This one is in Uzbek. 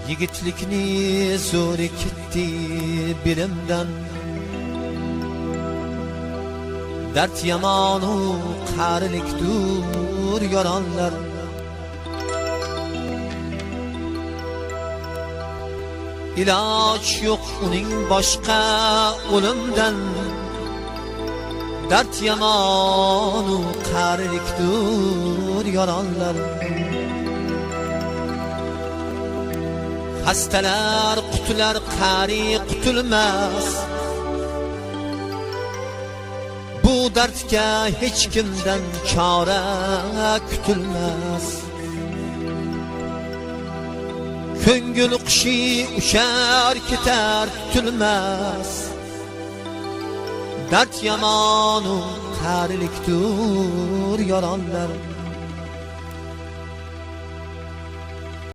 Yigitlikni zo'ri ketdi bilimdan, dard yamonu qarilikdur yoronlar. İlaç yo'q uning boshqa o'limdan, dard yamonu qarilikdur yoronlar. Hastalar qutular, qari qutulmas. Bu dardga hech kimdan chora kutilmas. Ko'ngil qushi uchar ketar tutilmas. Dard yamonu qarilikdur yoronlar.